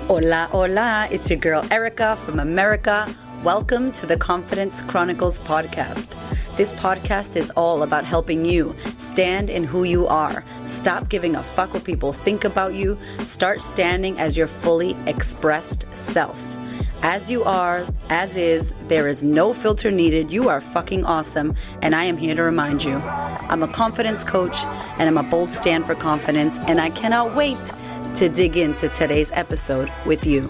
Hola, hola. It's your girl Erica from America. Welcome to the Confidence Chronicles podcast. This podcast is all about helping you stand in who you are. Stop giving a fuck what people think about you. Start standing as your fully expressed self. As you are, as is, there is no filter needed. You are fucking awesome, and I am here to remind you. I'm a confidence coach, and I'm a bold stand for confidence, and I cannot wait to dig into today's episode with you.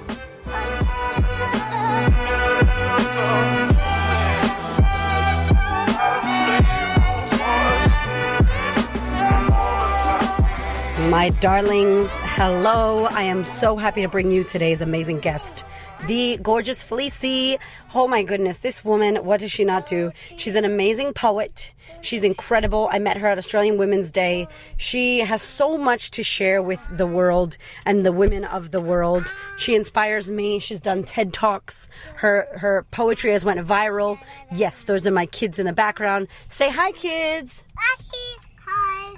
My darlings, hello. I am so happy to bring you today's amazing guest, the gorgeous Fleassy. Oh my goodness, this woman, what does she not do? She's an amazing poet. She's incredible. I met her at Australian Women's Day. She has so much to share with the world and the women of the world. She inspires me. She's done TED Talks. Her poetry has went viral. Yes, those are my kids in the background. Say hi, kids. Hi, kids. Hi.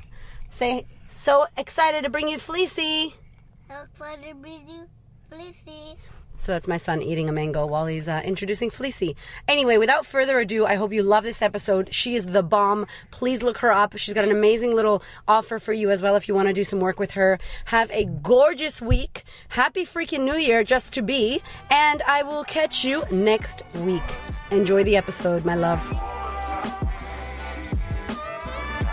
Say, so excited to bring you Fleassy. So excited to bring you Fleassy. So that's my son eating a mango while he's introducing Fleassy. Anyway, without further ado, I hope you love this episode. She is the bomb. Please look her up. She's got an amazing little offer for you as well if you want to do some work with her. Have a gorgeous week. Happy freaking New Year just to be. And I will catch you next week. Enjoy the episode, my love.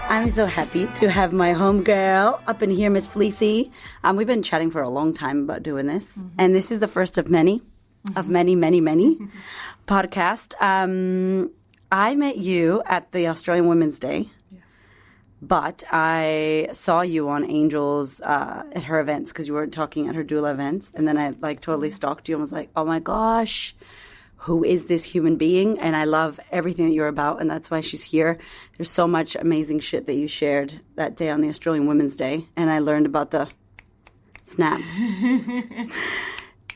I'm so happy to have my homegirl up in here, Miss Fleassy. We've been chatting for a long time about doing this. Mm-hmm. And this is the first of many podcast. I met you at the Australian Women's Day. Yes. But I saw you on Angel's at her events because you were talking at her doula events. And then I totally stalked you and was like, oh my gosh, who is this human being? And I love everything that you're about, and that's why she's here. There's so much amazing shit that you shared that day on the Australian Women's Day, and I learned about the snap.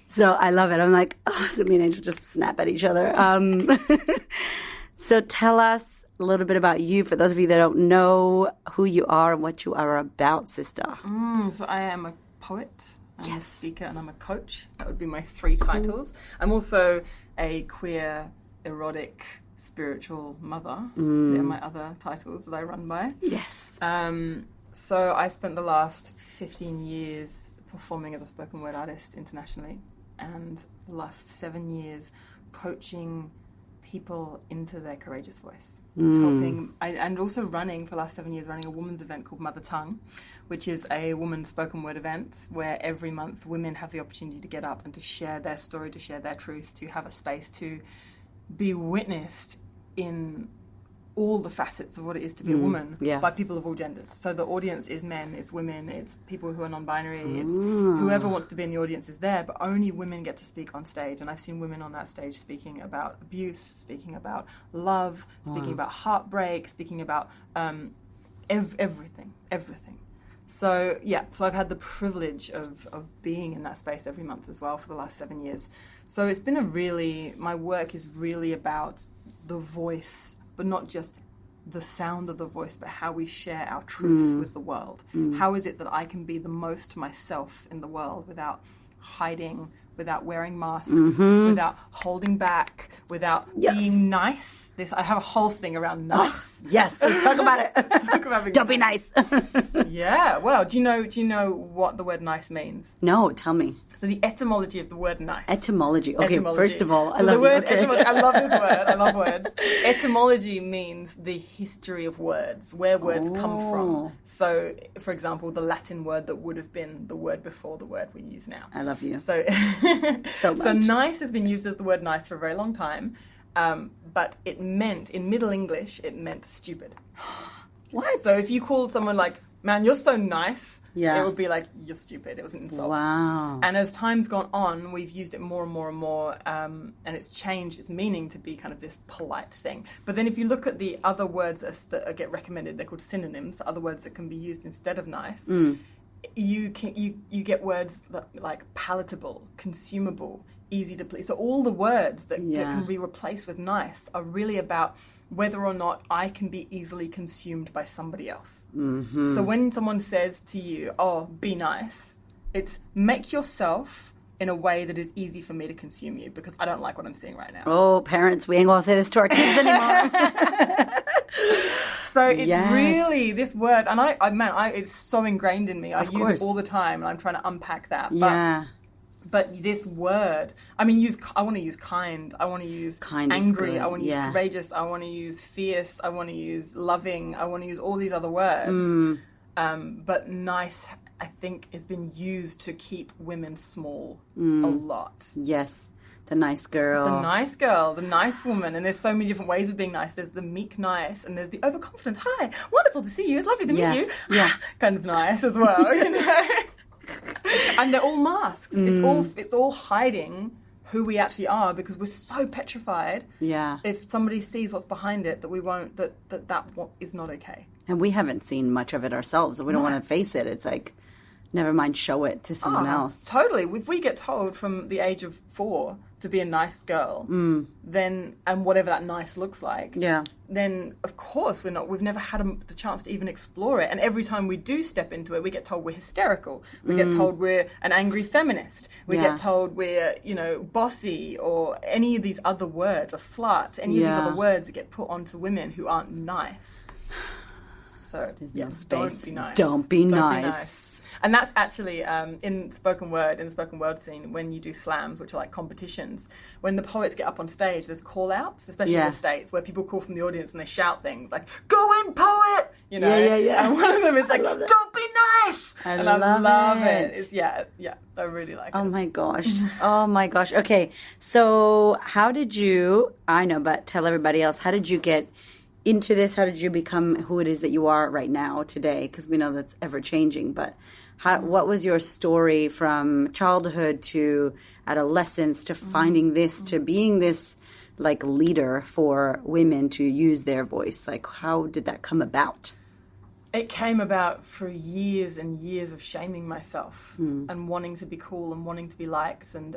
So I love it. I'm like, oh, so me and Angel just snap at each other. So tell us a little bit about you, for those of you that don't know who you are and what you are about, sister. So I am a poet. I'm a Yes. speaker, and I'm a coach. That would be my three titles. I'm also a queer, erotic, spiritual mother. They're my other titles that I run by. Yes. So I spent the last 15 years performing as a spoken word artist internationally, and the last 7 years coaching people into their courageous voice. And also running for the last 7 years, running a women's event called Mother Tongue, which is a women's spoken word event where every month women have the opportunity to get up and to share their story, to share their truth, to have a space to be witnessed in all the facets of what it is to be a woman by people of all genders. So the audience is men, it's women, it's people who are non-binary, it's whoever wants to be in the audience is there, but only women get to speak on stage. And I've seen women on that stage speaking about abuse, speaking about love, speaking about heartbreak, speaking about everything. So I've had the privilege of being in that space every month as well for the last 7 years. So it's been my work is really about the voice, but not just the sound of the voice, but how we share our truth with the world. How is it that I can be the most myself in the world without hiding, without wearing masks, without holding back, without being nice? I have a whole thing around nice. Yes, let's talk about it. Let's talk about being Don't be nice. Yeah, well, do you know what the word nice means? No, tell me. So the etymology of the word nice. Etymology. Okay, Etymology. First of all, I So love the word it. Okay. etymology. I love this word. I love words. Etymology means the history of words, where words come from. So, for example, the Latin word that would have been the word before the word we use now. I love you. So, So much. so nice has been used as the word nice for a very long time, but it meant, in Middle English, it meant stupid. What? So if you called someone like, man, you're so nice, Yeah. it would be like, you're stupid. It was an insult. Wow. And as time's gone on, we've used it more and more and more, and it's changed its meaning to be kind of this polite thing. But then if you look at the other words that get recommended, they're called synonyms, other words that can be used instead of nice. You get words like palatable, consumable, easy to please. So all the words that can be replaced with nice are really about whether or not I can be easily consumed by somebody else. So when someone says to you, oh, be nice, it's make yourself in a way that is easy for me to consume you, because I don't like what I'm seeing right now. Oh, parents, we ain't gonna say this to our kids anymore. So it's really this word, and it's so ingrained in me. I use course. it all the time, and I'm trying to unpack that. Yeah. But this word, I mean, I want to use kind. I want to use Kind is angry. good, I want to use yeah. courageous. I want to use fierce. I want to use loving. I want to use all these other words. But nice, I think, has been used to keep women small a lot. Yes. The nice girl. The nice girl, the nice woman. And there's so many different ways of being nice. There's the meek nice, and there's the overconfident, hi, wonderful to see you, it's lovely to meet you. Yeah. Kind of nice as well, you know. And they're all masks. It's all hiding who we actually are, because we're so petrified. Yeah. If somebody sees what's behind it, that we won't, that is not okay. And we haven't seen much of it ourselves, so we don't want to face it. It's like, never mind, show it to someone else. Totally. If we get told from the age of 4 to be a nice girl, then, and whatever that nice looks like, then of course we've never had the chance to even explore it. And every time we do step into it, we get told we're hysterical. We get told we're an angry feminist. We get told we're, bossy, or any of these other words, a slut, any of these other words that get put onto women who aren't nice. So, There's no space. Don't be nice. Don't be nice. And that's actually in the spoken word scene, when you do slams, which are like competitions, when the poets get up on stage, there's call outs, especially in the States, where people call from the audience and they shout things like, go in, poet! You know? Yeah. And one of them is like, don't be nice! I love it. It's, I really like it. Oh my gosh. Oh my gosh. Okay. So how did you, I know, but tell everybody else, how did you get into this? How did you become who it is that you are right now today? Because we know that's ever changing, but what was your story from childhood to adolescence to finding this, to being this like leader for women to use their voice? Like, how did that come about? It came about for years and years of shaming myself and wanting to be cool and wanting to be liked, and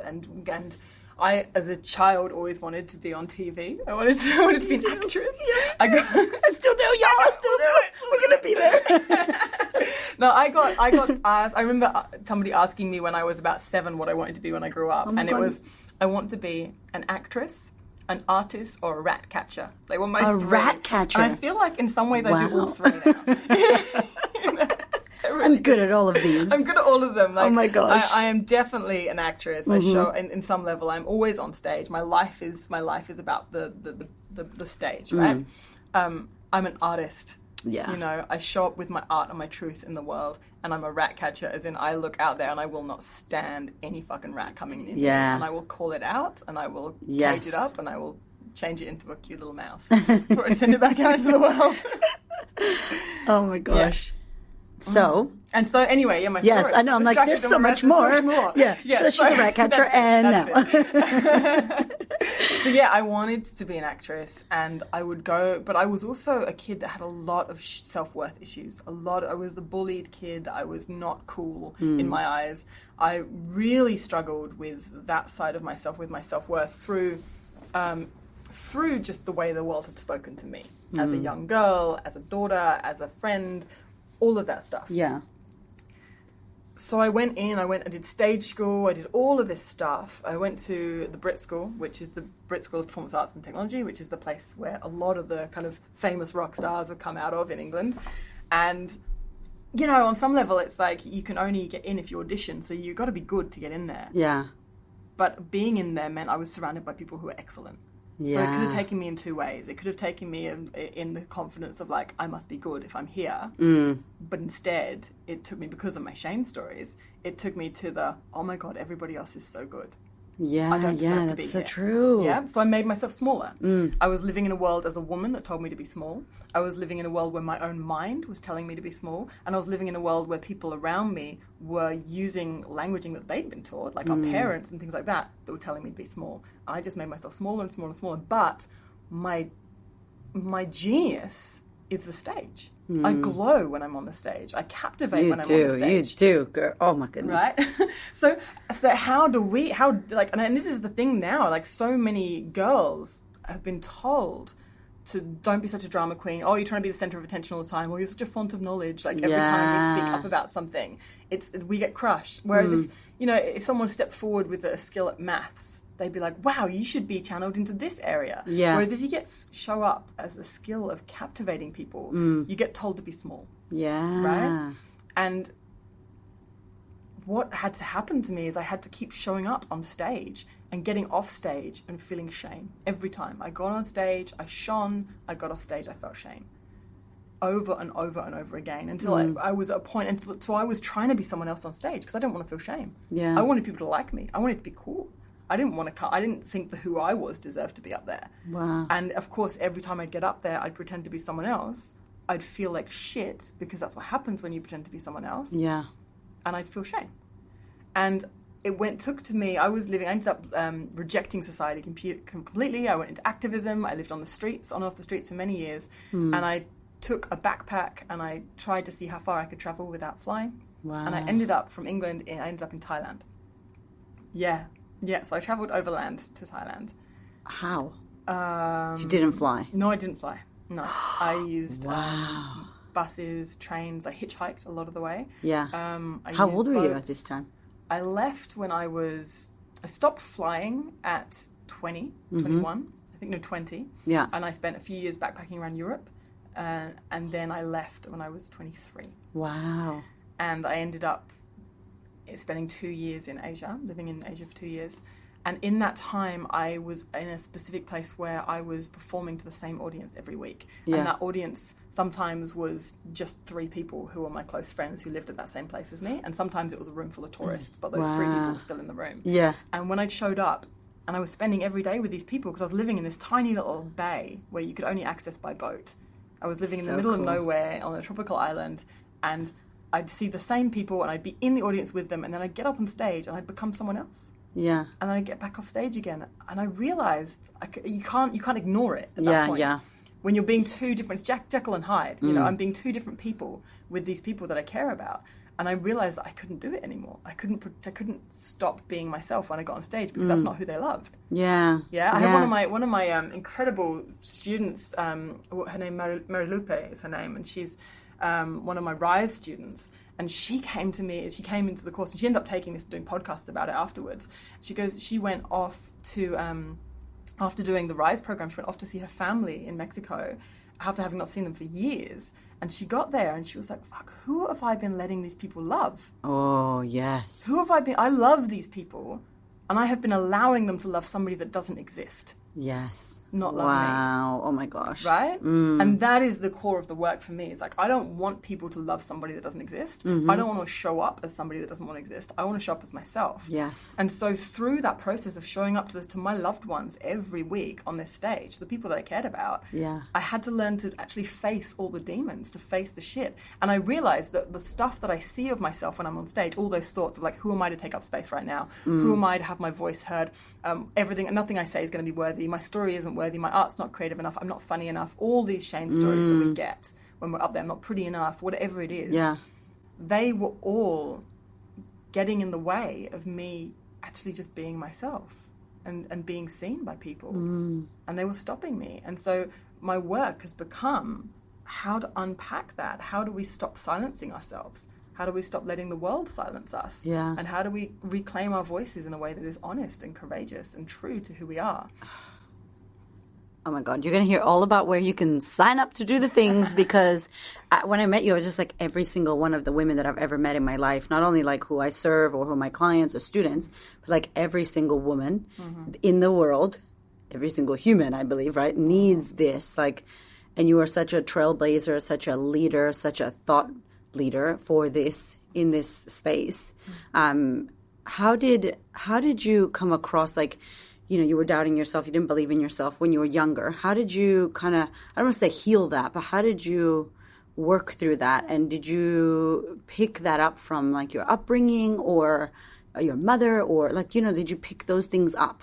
I, as a child, always wanted to be on TV. I wanted to be an actress. I still do, y'all. I still do it. We're gonna be there. No, I got asked. I remember somebody asking me when I was about 7 what I wanted to be when I grew up, and it was, I want to be an actress, an artist, or a rat catcher. They were my three. Rat catcher. And I feel like in some ways I do all 3 now. I'm good at all of these. I'm good at all of them. Like, oh my gosh. I am definitely an actress. I show in some level. I'm always on stage. My life is about the stage, right? I'm an artist. Yeah. I show up with my art and my truth in the world, and I'm a rat catcher, as in I look out there and I will not stand any fucking rat coming in. Yeah. And I will call it out, and I will cage it up, and I will change it into a cute little mouse before I send it back out into the world. Oh my gosh. Yeah. So Anyway, my story. Yes, I know. I'm like, there's so much more. Yeah. So she's a rat catcher, and now. So I wanted to be an actress, and I would go, but I was also a kid that had a lot of self-worth issues. I was the bullied kid. I was not cool in my eyes. I really struggled with that side of myself, with my self-worth, through just the way the world had spoken to me as a young girl, as a daughter, as a friend. All of that stuff. Yeah. So I did stage school, I did all of this stuff. I went to the Brit School, which is the Brit School of Performance Arts and Technology, which is the place where a lot of the kind of famous rock stars have come out of in England. And, on some level, it's like you can only get in if you audition, so you've got to be good to get in there. Yeah. But being in there meant I was surrounded by people who were excellent. Yeah. So it could have taken me in 2 ways. It could have taken me in the confidence of like, I must be good if I'm here. But instead, it took me, because of my shame stories, it took me to the, oh my God, everybody else is so good. Yeah, I don't deserve to be that's so here. true. Yeah, so I made myself smaller. I was living in a world as a woman that told me to be small. I was living in a world where my own mind was telling me to be small. And I was living in a world where people around me were using languaging that they'd been taught, like our parents and things like that were telling me to be small. I just made myself smaller and smaller and smaller. But my genius is the stage. I glow when I'm on the stage. I captivate when I'm on the stage. You do, girl. Oh my goodness. Right? So and this is the thing now, like so many girls have been told to don't be such a drama queen. Oh, you're trying to be the center of attention all the time. Or you're such a font of knowledge. Like every time we speak up about something, we get crushed. Whereas if someone stepped forward with a skill at maths, they'd be like, wow, you should be channeled into this area. Yeah. Whereas if you show up as a skill of captivating people, you get told to be small. Yeah. Right? And what had to happen to me is I had to keep showing up on stage and getting off stage and feeling shame every time. I got on stage, I shone, I got off stage, I felt shame. Over and over and over again until I was at a point, so I was trying to be someone else on stage because I didn't want to feel shame. Yeah. I wanted people to like me. I wanted to be cool. I didn't think that who I was deserved to be up there. Wow. And of course, every time I'd get up there, I'd pretend to be someone else. I'd feel like shit because that's what happens when you pretend to be someone else. Yeah. And I'd feel shame. And I ended up rejecting society completely. I went into activism. I lived on and off the streets for many years. And I took a backpack and I tried to see how far I could travel without flying. Wow. And I ended up from England, I ended up in Thailand. Yeah. Yeah, so I travelled overland to Thailand. How? You didn't fly? No, I didn't fly. No. I used buses, trains. I hitchhiked a lot of the way. Yeah. How old were you at this time? I left when I stopped flying at 20, 21. I think, no, 20. Yeah. And I spent a few years backpacking around Europe. And then I left when I was 23. Wow. And I ended up spending 2 years in Asia, living in Asia for 2 years. And in that time, I was in a specific place where I was performing to the same audience every week. Yeah. And that audience sometimes was just 3 people who were my close friends who lived at that same place as me. And sometimes it was a room full of tourists, but those 3 people were still in the room. Yeah. And when I showed up, and I was spending every day with these people because I was living in this tiny little bay where you could only access by boat. I was living in the middle of nowhere on a tropical island, and I'd see the same people and I'd be in the audience with them, and then I'd get up on stage and I'd become someone else. Yeah. And then I'd get back off stage again. And I realised you can't ignore it at that point. Yeah. When you're being 2 different, it's Jekyll and Hyde. You know, I'm being 2 different people with these people that I care about. And I realised that I couldn't do it anymore. I couldn't stop being myself when I got on stage because that's not who they loved. Yeah. Yeah. I have one of my incredible students. Her name Marilupe is her name, and she's one of my Rise students. And she came to me. She came into the course, and she ended up taking this and doing podcasts about it afterwards. She went off to after doing the Rise program. She went off to see her family in Mexico after having not seen them for years. And she got there and she was like, fuck, who have I been letting these people love? Oh, yes. Who have I been? I love these people, and I have been allowing them to love somebody that doesn't exist. Yes. Not love me. Wow. Oh my gosh. Right? And that is the core of the work for me. It's like, I don't want people to love somebody that doesn't exist. I don't want to show up as somebody that doesn't want to exist. I want to show up as myself. Yes. And so through that process of showing up to my loved ones every week on this stage, the people that I cared about, I had to learn to actually face all the demons, to face the shit. And I realized that the stuff that I see of myself when I'm on stage, all those thoughts of like, who am I to take up space right now? Who am I to have my voice heard? Nothing I say is going to be worthy. My story isn't worthy. My art's not creative enough. I'm not funny enough. All these shame stories that we get when we're up there. I'm not pretty enough. Whatever it is. Yeah. They were all getting in the way of me actually just being myself and being seen by people. And they were stopping me. And so my work has become how to unpack that. How do we stop silencing ourselves? How do we stop letting the world silence us? Yeah. And how do we reclaim our voices in a way that is honest and courageous and true to who we are? Oh my God, you're going to hear all about where you can sign up to do the things because when I met you, I was just like every single one of the women that I've ever met in my life, not only like who I serve or who are my clients or students, but like every single woman in the world, every single human, I believe, right, needs this. Like, and you are such a trailblazer, such a leader, such a thought leader for this in this space. How did you come across, like, you know, you were doubting yourself, you didn't believe in yourself when you were younger. How did you kind of, I don't want to say heal that, but how did you work through that? And did you pick that up from like your upbringing or your mother, or like, you know, did you pick those things up?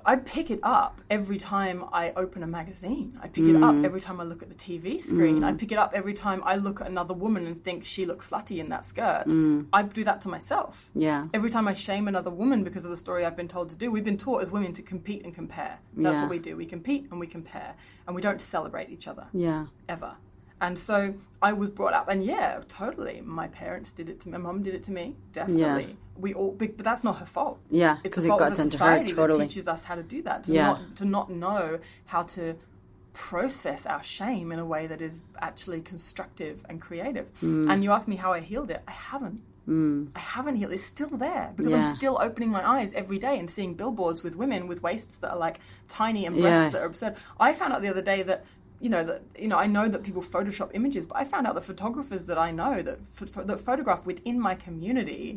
I pick it up every time I open a magazine. I pick it up every time I look at the TV screen. I pick it up every time I look at another woman and think she looks slutty in that skirt. I do that to myself. Yeah. Every time I shame another woman because of the story I've been told to do, we've been taught as women to compete and compare. That's what we do. We compete and we compare. And we don't celebrate each other. Yeah. Ever. And so I was brought up, and yeah, totally. My parents did it to me. My mum did it to me, definitely. Yeah. We all, but that's not her fault. Yeah, it's the because it fault got of the into her, society totally. that teaches us how to do that. To not know how to process our shame in a way that is actually constructive and creative. And you asked me how I healed it. I haven't. I haven't healed. It's still there because I'm still opening my eyes every day and seeing billboards with women with waists that are like tiny and breasts that are absurd. I found out the other day that I know that people Photoshop images, but I found out that photographers that I know that photograph within my community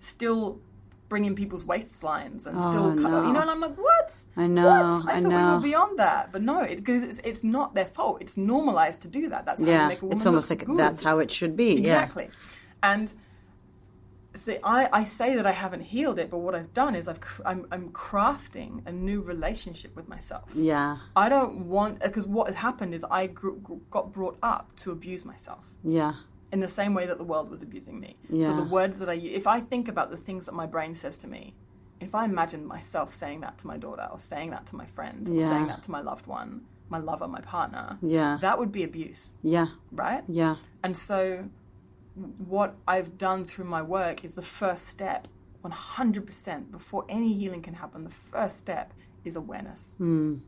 still bring in people's waistlines and still cut, and I'm like, what? I know. What? I thought we were beyond that, but no, because it's not their fault. It's normalized to do that. That's how you make a woman it's almost look like good. that's how it should be. Exactly, and. See, I say that I haven't healed it, but what I've done is I'm crafting a new relationship with myself. Yeah. I don't want, because what had happened is I got brought up to abuse myself. Yeah. In the same way that the world was abusing me. Yeah. So the words that if I think about the things that my brain says to me, if I imagine myself saying that to my daughter or saying that to my friend or saying that to my loved one, my lover, my partner, that would be abuse. Yeah. Right? Yeah. And so what I've done through my work is the first step, 100%, before any healing can happen, the first step is awareness.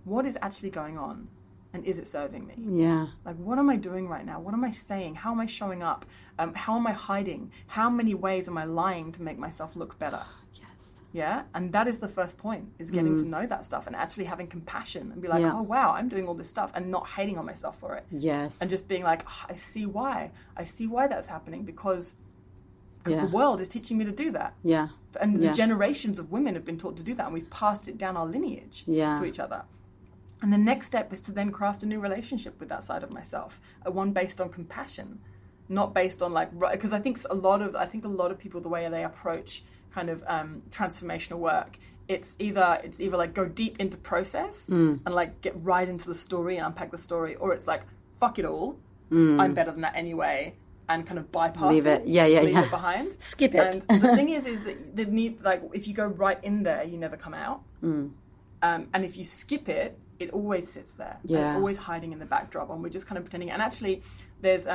What is actually going on? And is it serving me? Yeah. Like, what am I doing right now? What am I saying? How am I showing up? How am I hiding? How many ways am I lying to make myself look better? Yes. Yeah? And that is the first point, is getting to know that stuff and actually having compassion and be like, oh, wow, I'm doing all this stuff, and not hating on myself for it. Yes. And just being like, I see why. I see why that's happening because the world is teaching me to do that. Yeah. And the generations of women have been taught to do that, and we've passed it down our lineage to each other. And the next step is to then craft a new relationship with that side of myself, one based on compassion, not based on because I think a lot of people, the way they approach kind of transformational work, it's either like go deep into process and like get right into the story and unpack the story, or it's like fuck it all, I'm better than that anyway, and kind of bypass leave it. Leave it behind, skip it. And the thing is that the need, like, if you go right in there, you never come out. And if you skip it, it always sits there. Yeah. And it's always hiding in the backdrop, and we're just kind of pretending. And actually, there's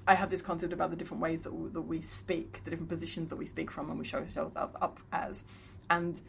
I have this concept about the different ways that we speak, the different positions that we speak from, and we show ourselves up as. And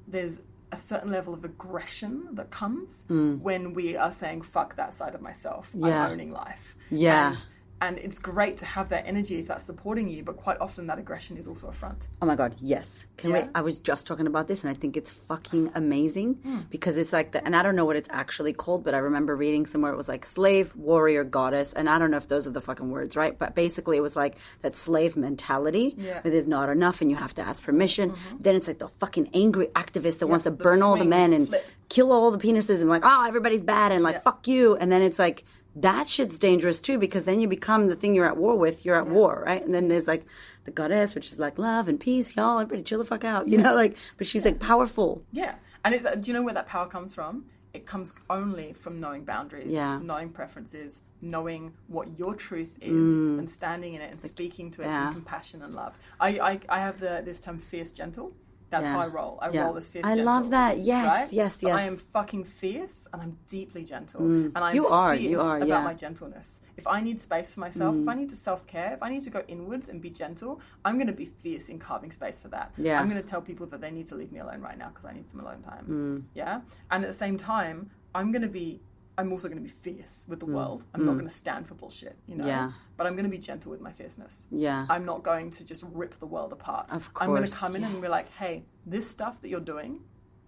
there's a certain level of aggression that comes when we are saying, fuck that side of myself. I'm owning life. Yeah. And it's great to have that energy if that's supporting you, but quite often that aggression is also a front. Oh my God, yes. I was just talking about this, and I think it's fucking amazing because it's like and I don't know what it's actually called, but I remember reading somewhere it was like slave, warrior, goddess, and I don't know if those are the fucking words, right? But basically it was like that slave mentality where there's not enough and you have to ask permission. Then it's like the fucking angry activist that wants to burn all the men and kill all the penises and like, oh, everybody's bad and like, fuck you. And then it's like, that shit's dangerous too, because then you become the thing you're at war with. You're at war, right? And then there's like the goddess, which is like love and peace, y'all. Everybody chill the fuck out, you know? Like, but she's like powerful. Yeah, and it's do you know where that power comes from? It comes only from knowing boundaries, knowing preferences, knowing what your truth is, and standing in it and speaking to it from compassion and love. I have this term fierce gentle. That's how I roll. I roll as fierce gentle. I love that. Yes, right? yes. So I am fucking fierce, and I'm deeply gentle. And I'm fierce about my gentleness. If I need space for myself, if I need to self-care, if I need to go inwards and be gentle, I'm going to be fierce in carving space for that. Yeah. I'm going to tell people that they need to leave me alone right now because I need some alone time. Yeah? And at the same time, I'm also going to be fierce with the world. I'm not going to stand for bullshit, you know? Yeah. But I'm going to be gentle with my fierceness. Yeah. I'm not going to just rip the world apart. Of course. I'm going to come in and be like, hey, this stuff that you're doing,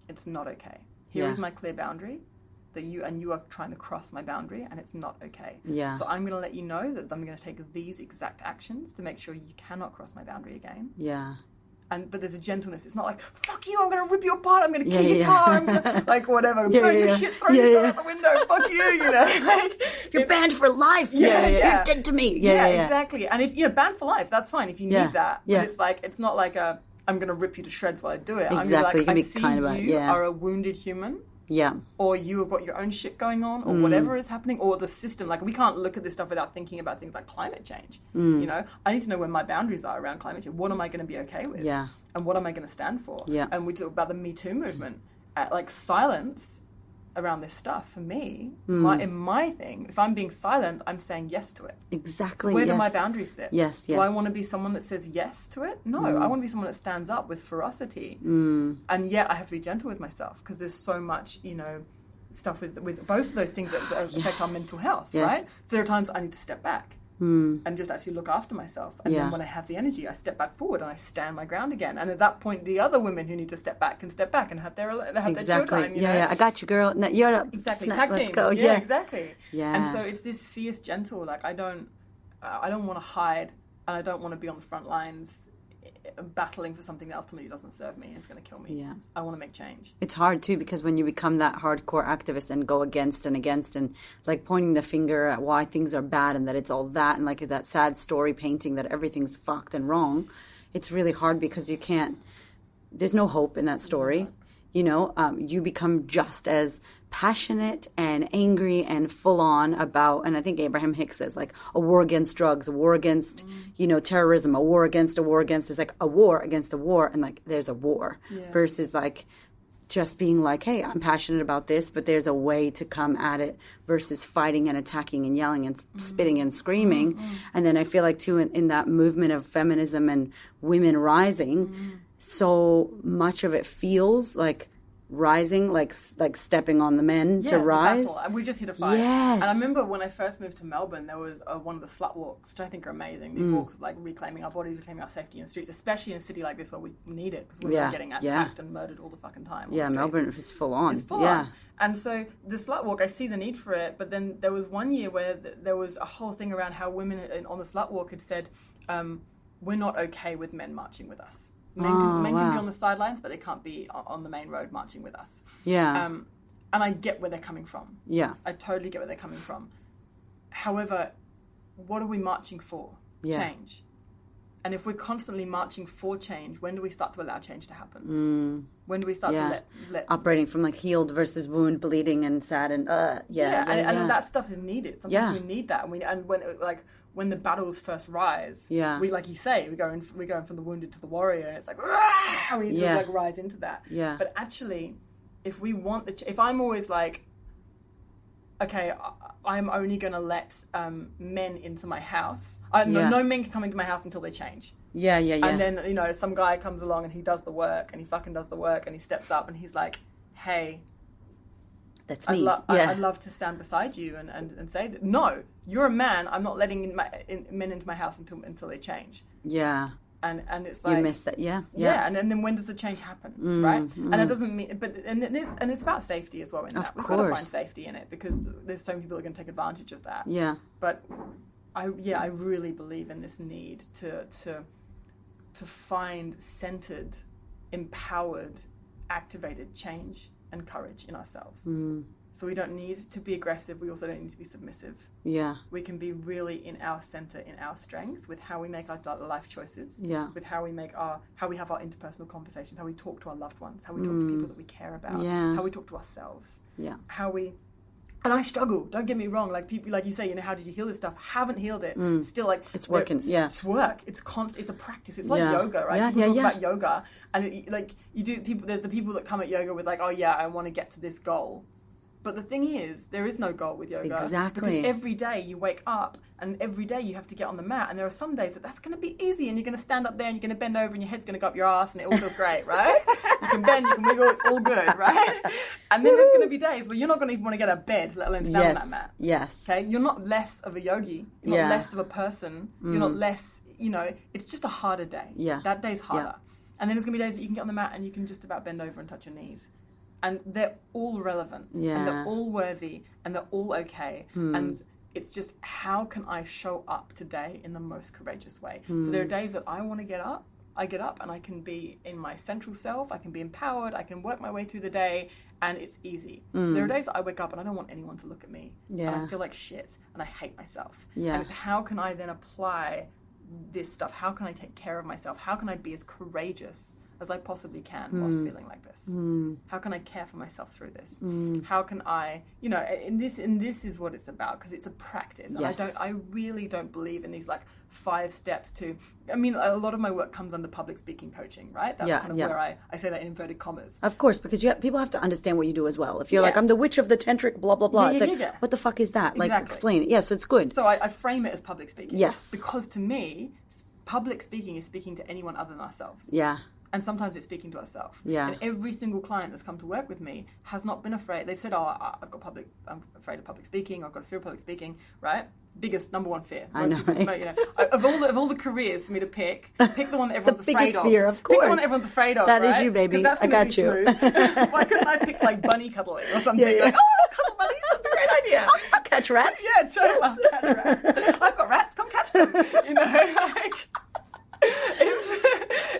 it's not okay. Here is my clear boundary that you are trying to cross my boundary, and it's not okay. Yeah. So I'm going to let you know that I'm going to take these exact actions to make sure you cannot cross my boundary again. Yeah. But there's a gentleness. It's not like, fuck you, I'm going to rip you apart, I'm going to kill your car, I'm going to, like, whatever, burn your shit, throw your stuff out the window, fuck you, you know. Like, you're banned for life. You're dead to me. Yeah, exactly. And if, banned for life, that's fine if you need that. But it's like, it's not like I'm going to rip you to shreds while I do it. Exactly. I'm going to be like, I see kind of you are a wounded human. Yeah. Or you have got your own shit going on, or whatever is happening, or the system. Like, we can't look at this stuff without thinking about things like climate change. You know, I need to know where my boundaries are around climate change. What am I going to be okay with? Yeah. And what am I going to stand for? Yeah. And we talk about the Me Too movement. Like, silence around this stuff, for me, in my thing, if I'm being silent, I'm saying yes to it. Exactly. So where do my boundaries sit? Yes, Do I want to be someone that says yes to it? No, I want to be someone that stands up with ferocity. And yet I have to be gentle with myself, because there's so much, you know, stuff with both of those things that affect our mental health, right? So there are times I need to step back and just actually look after myself. And then when I have the energy, I step back forward and I stand my ground again. And at that point, the other women who need to step back can step back and have their chill time. You know? I got you, girl. No, you're up. Exactly. Snap, Tag let's team. go. Yeah, exactly. Yeah. And so it's this fierce, gentle. Like, I don't want to hide, and I don't want to be on the front lines battling for something that ultimately doesn't serve me and is going to kill me. Yeah. I want to make change. It's hard too, because when you become that hardcore activist and go against and like pointing the finger at why things are bad and that it's all that, and like that sad story painting that everything's fucked and wrong, it's really hard, because there's no hope in that story. You know, you become just as passionate and angry and full on about, and I think Abraham Hicks says, like, a war against drugs, a war against, you know, terrorism, a war against, it's like a war against a war, and like there's a war versus like just being like, hey, I'm passionate about this, but there's a way to come at it versus fighting and attacking and yelling and spitting and screaming. And then I feel like too in that movement of feminism and women rising, so much of it feels like rising, like stepping on the men to rise. We just hit a fight. Yes. And I remember when I first moved to Melbourne, there was one of the slut walks, which I think are amazing. These walks of like reclaiming our bodies, reclaiming our safety in the streets, especially in a city like this where we need it, because women are getting attacked and murdered all the fucking time. Yeah, Melbourne, it's full on. It's full on. And so the slut walk, I see the need for it, but then there was one year where there was a whole thing around how women on the slut walk had said, we're not okay with men marching with us. Men can be on the sidelines, but they can't be on the main road marching with us. Yeah. And I get where they're coming from. Yeah. I totally get where they're coming from. However, what are we marching for? Yeah. Change. And if we're constantly marching for change, when do we start to allow change to happen? When do we start to let operating from like healed versus wound, bleeding and sad and and that stuff is needed. Sometimes we need that, and when the battles first rise, we, like you say, we're going from the wounded to the warrior, and it's like, we need to like rise into that. Yeah. But actually, if we want if I'm always like, okay, I'm only going to let men into my house. No men can come into my house until they change. Yeah. And then, you know, some guy comes along and he does the work, and he fucking does the work, and he steps up and he's like, hey, that's me. I'd love to stand beside you and say that. No, you're a man. I'm not letting men into my house until they change. Yeah. And it's like, you missed that. Yeah. And then when does the change happen, right? And it doesn't mean, and it's about safety as well in that. We've got to find safety in it, because there's so many people that are going to take advantage of that. Yeah. But I really believe in this need to find centered, empowered, activated change and courage in ourselves. So we don't need to be aggressive. We also don't need to be submissive. Yeah. We can be really in our center, in our strength, with how we make our life choices. Yeah. With how we have our interpersonal conversations, how we talk to our loved ones, how we talk to people that we care about, how we talk to ourselves. Yeah. And I struggle. Don't get me wrong. Like people, like you say, you know, how did you heal this stuff? Haven't healed it. Still, like it's working. It's work. It's constant. It's a practice. It's like yoga, right? People talk about yoga, and there's the people that come at yoga with like, oh yeah, I want to get to this goal. But the thing is, there is no goal with yoga. Exactly. Because every day you wake up and every day you have to get on the mat. And there are some days that's going to be easy and you're going to stand up there and you're going to bend over and your head's going to go up your ass and it all feels great, right? You can bend, you can wiggle, it's all good, right? And then there's going to be days where you're not going to even want to get out of bed, let alone stand on that mat. Yes. Okay? You're not less of a yogi. You're not less of a person. You're not less, you know, it's just a harder day. Yeah. That day's harder. And then there's going to be days that you can get on the mat and you can just about bend over and touch your knees. And they're all relevant, and they're all worthy, and they're all okay. And it's just, how can I show up today in the most courageous way? So there are days that I want to get up, and I can be in my central self, I can be empowered, I can work my way through the day, and it's easy. There are days that I wake up and I don't want anyone to look at me. And I feel like shit, and I hate myself. And it's how can I then apply this stuff? How can I take care of myself? How can I be as courageous as I possibly can whilst feeling like this? How can I care for myself through this? How can I, and this is what it's about, because it's a practice. Yes. And I really don't believe in these like 5 steps to, I mean, a lot of my work comes under public speaking coaching, right? That's kind of where I say that in inverted commas. Of course, because people have to understand what you do as well. If you're like, I'm the witch of the tantric, blah, blah, blah. What the fuck is that? Exactly. Like, explain it. Yeah, so it's good. So I frame it as public speaking. Yes. Because to me, public speaking is speaking to anyone other than ourselves. Yeah. And sometimes it's speaking to ourselves. Yeah. And every single client that's come to work with me has not been afraid. They've said, I'm afraid of public speaking, or I've got a fear of public speaking, right? Biggest, number one fear. I know, people, right? Of all the careers for me to pick the one that everyone's the afraid biggest of. fear, of course. Pick the one that everyone's afraid of, That right? is you, baby. That's I got you. Why couldn't I pick like bunny cuddling or something? Yeah. Like, cuddle bunnies, that's a great idea. I'll catch rats. Yeah, totally. I'll catch rats. I've got rats, come catch them.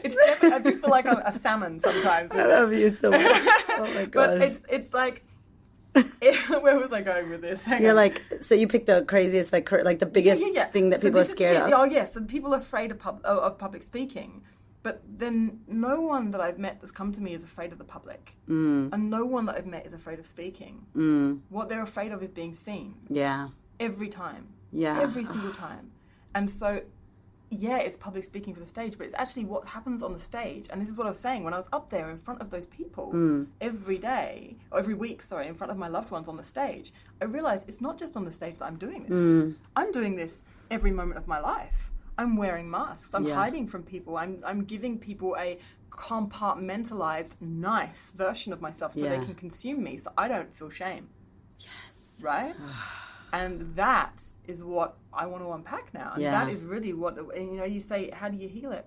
It's definitely, I do feel like I'm a salmon sometimes. I love you so much. Oh my God. But it's like, where was I going with this? You're like, so you picked the craziest, like the biggest thing that So people are this is scared it. of. Oh, yes. So people are afraid of public speaking. But then no one that I've met that's come to me is afraid of the public. And no one that I've met is afraid of speaking. What they're afraid of is being seen. Yeah. Every time. Yeah. Every single time. And so, yeah, it's public speaking for the stage, but it's actually what happens on the stage. And this is what I was saying, when I was up there in front of those people every day, or every week, in front of my loved ones on the stage, I realized it's not just on the stage that I'm doing this. I'm doing this every moment of my life. I'm wearing masks. I'm hiding from people. I'm giving people a compartmentalized, nice version of myself so they can consume me, so I don't feel shame. Yes. Right? And that is what I want to unpack now. And that is really what, you say, how do you heal it?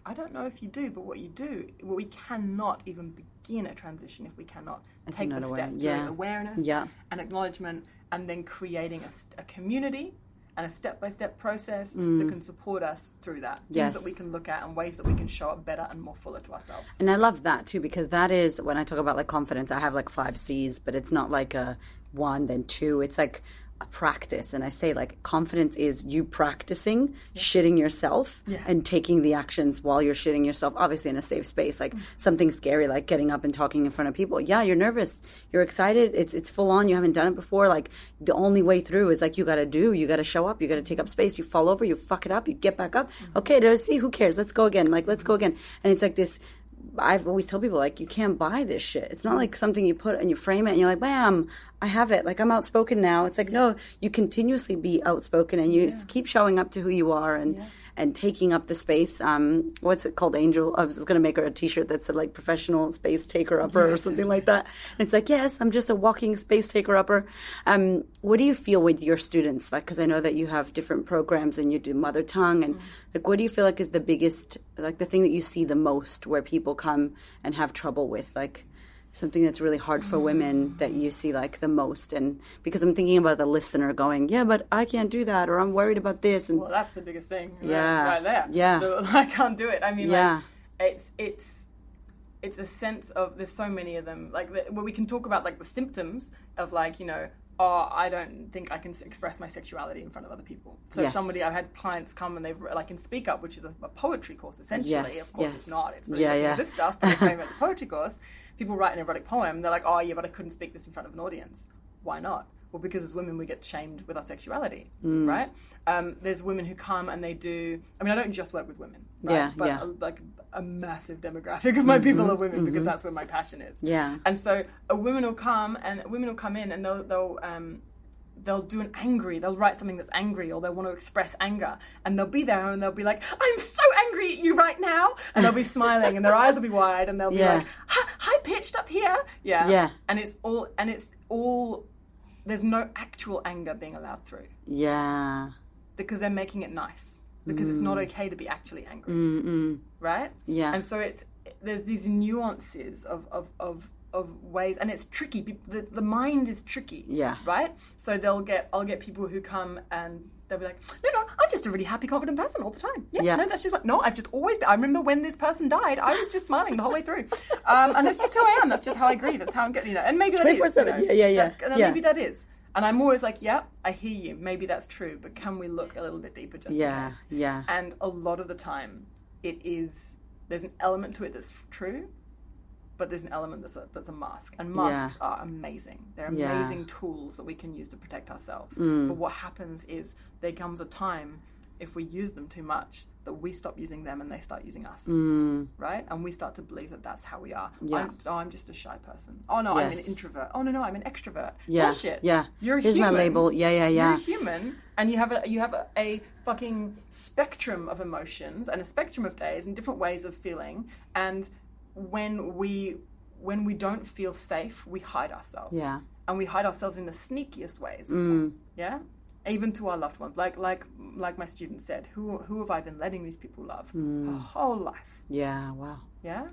I don't know if you do, but what you do, we cannot even begin a transition if we cannot take the step to awareness and acknowledgement, and then creating a community and a step-by-step process that can support us through that. Things that we can look at and ways that we can show up better and more fuller to ourselves. And I love that too, because that is, when I talk about like confidence, I have like 5 C's, but it's not like a 1, then 2. It's like a practice. And I say like confidence is you practicing shitting yourself and taking the actions while you're shitting yourself, obviously in a safe space. Like something scary, like getting up and talking in front of people. Yeah, you're nervous, you're excited, it's full on, you haven't done it before. Like the only way through is like you gotta show up, you gotta take up space, you fall over, you fuck it up, you get back up. Okay, let's see, who cares, let's go again. And it's like this, I've always told people, like, you can't buy this shit. It's not like something you put and you frame it and you're like, bam, I have it. Like, I'm outspoken now. It's like, no, you continuously be outspoken and you keep showing up to who you are and taking up the space. What's it called, Angel? I was going to make her a t-shirt that said, like, professional space taker-upper or something like that. And it's like, yes, I'm just a walking space taker-upper. What do you feel with your students? Like, because I know that you have different programs and you do mother tongue. And, like, what do you feel like is the biggest, like, the thing that you see the most where people come and have trouble with? Like, something that's really hard for women that you see like the most? And because I'm thinking about the listener going, yeah, but I can't do that, or I'm worried about this. And well, that's the biggest thing, right there. Yeah, I can't do it. I mean, like, it's a sense of, there's so many of them. Like where we can talk about like the symptoms of like, I don't think I can express my sexuality in front of other people. So I've had clients come and they've, like in Speak Up, which is a poetry course essentially. Of course it's not. It's really this stuff, but they came at the poetry course. People write an erotic poem. They're like, oh yeah, but I couldn't speak this in front of an audience. Why not? Well, because as women, we get shamed with our sexuality, right? There's women who come and they do, I mean, I don't just work with women, right? Like a massive demographic of my people are women because that's where my passion is. Yeah. And so women will come in and they'll do they'll write something that's angry, or they'll want to express anger, and they'll be there and they'll be like, I'm so angry at you right now, and they'll be smiling and their eyes will be wide and they'll be like, high pitched up here. Yeah. And it's all there's no actual anger being allowed through. Yeah. Because they're making it nice. Because it's not okay to be actually angry. Right? Yeah. And so there's these nuances of ways, and it's tricky. The mind is tricky. Yeah. Right? So I'll get people who come and they'll be like, no, I'm just a really happy, confident person all the time. Yeah. No, that's just what, no, I've just always been. I remember when this person died, I was just smiling the whole way through. And that's just who I am. That's just how I grieve. That's how I'm getting, and maybe that is. 24/7. Yeah. Maybe that is. And I'm always like, yeah, I hear you. Maybe that's true, but can we look a little bit deeper just in case? Yeah. And a lot of the time, there's an element to it that's true, but there's an element that's a mask. And masks are amazing. They're amazing tools that we can use to protect ourselves. But what happens is there comes a time, if we use them too much, that we stop using them and they start using us, right? And we start to believe that that's how we are. Yeah. I'm just a shy person. Oh, no, I'm an introvert. Oh, no, I'm an extrovert. Yeah. Bullshit. Yeah. You're a Here's human. my label. Yeah. You're a human, and you have a fucking spectrum of emotions and a spectrum of days and different ways of feeling. And when we don't feel safe, we hide ourselves. Yeah. And we hide ourselves in the sneakiest ways. Yeah. Even to our loved ones, like my student said, who have I been letting these people love her whole life? Yeah, wow. Yeah,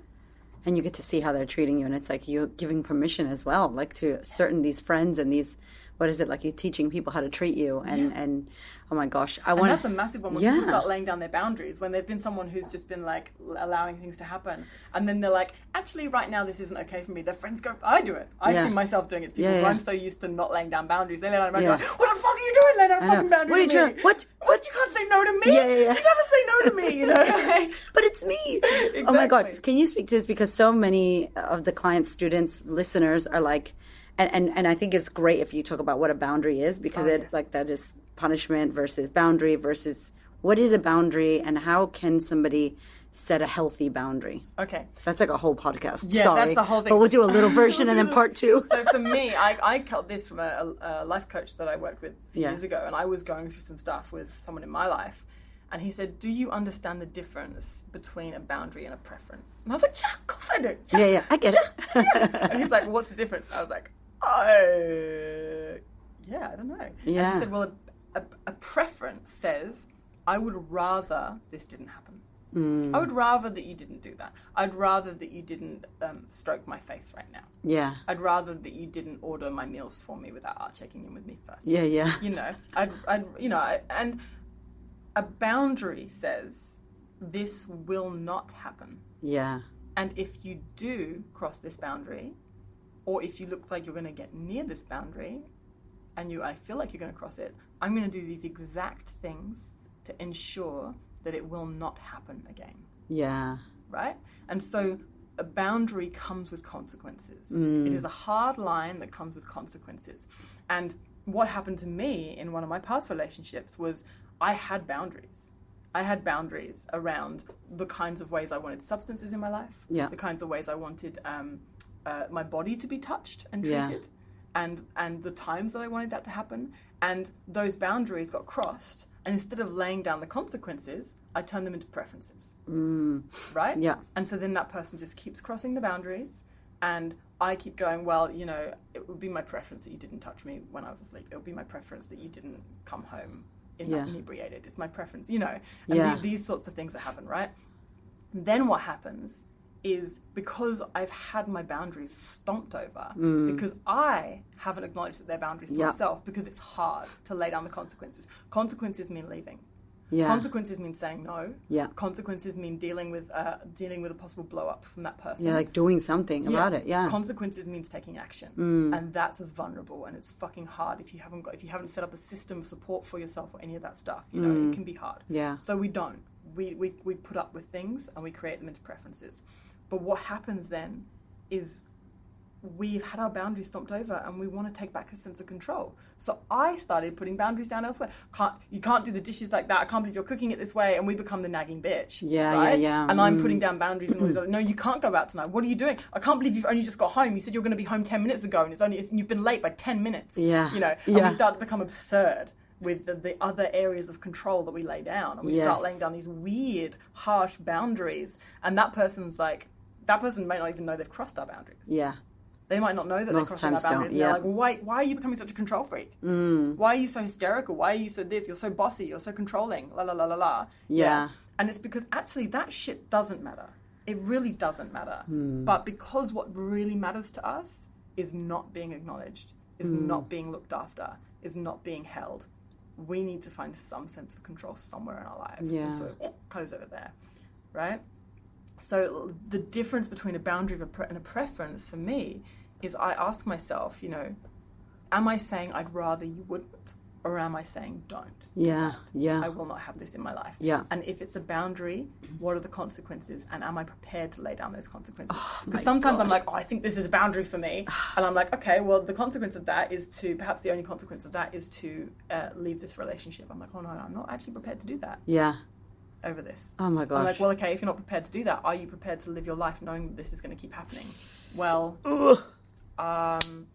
and you get to see how they're treating you, and it's like you're giving permission as well, like to these friends and these, what is it, like you're teaching people how to treat you, and oh my gosh, and that's a massive one when people start laying down their boundaries, when they've been someone who's just been like allowing things to happen, and then they're like, actually right now this isn't okay for me. Their friends go, I do it. I see myself doing it to people. I'm so used to not laying down boundaries. They lay down boundaries, like, what the fuck are you doing? Lay down a fucking boundary. What are you doing? What? You can't say no to me. Yeah. You never say no to me, you know. But it's me. Exactly. Oh my God, can you speak to this, because so many of the clients, students, listeners are like, and I think it's great if you talk about what a boundary is, because like that is punishment versus boundary versus what is a boundary, and how can somebody set a healthy boundary. Okay. That's like a whole podcast. Yeah, sorry. That's the whole thing. But we'll do a little version and then part 2. So for me, I got this from a life coach that I worked with a few years ago, and I was going through some stuff with someone in my life, and he said, do you understand the difference between a boundary and a preference? And I was like, yeah, of course I do. Yeah, I get it. Yeah. And he's like, well, what's the difference? And I was like, I don't know. Yeah. And he said, well, a preference says, I would rather this didn't happen. I would rather that you didn't do that. I'd rather that you didn't stroke my face right now. Yeah. I'd rather that you didn't order my meals for me without checking in with me first. Yeah. You know, and a boundary says this will not happen. Yeah. And if you do cross this boundary, or if you look like you're going to get near this boundary, and I feel like you're going to cross it, I'm going to do these exact things to ensure that it will not happen again. Yeah. Right? And so a boundary comes with consequences. It is a hard line that comes with consequences. And what happened to me in one of my past relationships was I had boundaries. I had boundaries around the kinds of ways I wanted substances in my life, the kinds of ways I wanted my body to be touched and treated, and the times that I wanted that to happen. And those boundaries got crossed. And instead of laying down the consequences, I turn them into preferences. Right? Yeah. And so then that person just keeps crossing the boundaries, and I keep going, well, you know, it would be my preference that you didn't touch me when I was asleep. It would be my preference that you didn't come home inebriated. It's my preference, you know. And these sorts of things that happen, right? And then what happens is, because I've had my boundaries stomped over, because I haven't acknowledged that they're boundaries to myself, because it's hard to lay down the consequences. Consequences mean leaving. Yeah. Consequences mean saying no. Yeah. Consequences mean dealing with a possible blow up from that person. Yeah, like doing something about it. Yeah. Consequences means taking action, and that's vulnerable, and it's fucking hard if you haven't set up a system of support for yourself or any of that stuff. You know, it can be hard. Yeah. So we don't. We put up with things and we create them into preferences. But what happens then is we've had our boundaries stomped over, and we want to take back a sense of control. So I started putting boundaries down elsewhere. You can't do the dishes like that. I can't believe you're cooking it this way. And we become the nagging bitch. Yeah, right? Yeah. And I'm putting down boundaries and all these other, no, you can't go out tonight. What are you doing? I can't believe you've only just got home. You said you were going to be home 10 minutes ago, and you've been late by 10 minutes. Yeah. You know, and we start to become absurd with the other areas of control that we lay down. And we start laying down these weird, harsh boundaries. And that person might not even know they've crossed our boundaries. Yeah. They might not know that they're crossing our boundaries. And they're like, well, why are you becoming such a control freak? Why are you so hysterical? Why are you so this? You're so bossy. You're so controlling. La, la, la, la, la. Yeah. And it's because actually that shit doesn't matter. It really doesn't matter. But because what really matters to us is not being acknowledged, is not being looked after, is not being held, we need to find some sense of control somewhere in our lives. Yeah. And so it goes over there, right? So the difference between a boundary and a preference for me is I ask myself, you know, am I saying I'd rather you wouldn't? Or am I saying don't? Yeah, yeah. I will not have this in my life. Yeah. And if it's a boundary, what are the consequences? And am I prepared to lay down those consequences? Because my sometimes I'm God. like, oh, I think this is a boundary for me. And I'm like, okay, well, the consequence of that is to, perhaps the only consequence of that is to leave this relationship. I'm like, oh no, I'm not actually prepared to do that Yeah. over this. Oh my gosh. I'm like, well, okay, if you're not prepared to do that, are you prepared to live your life knowing that this is going to keep happening? Well,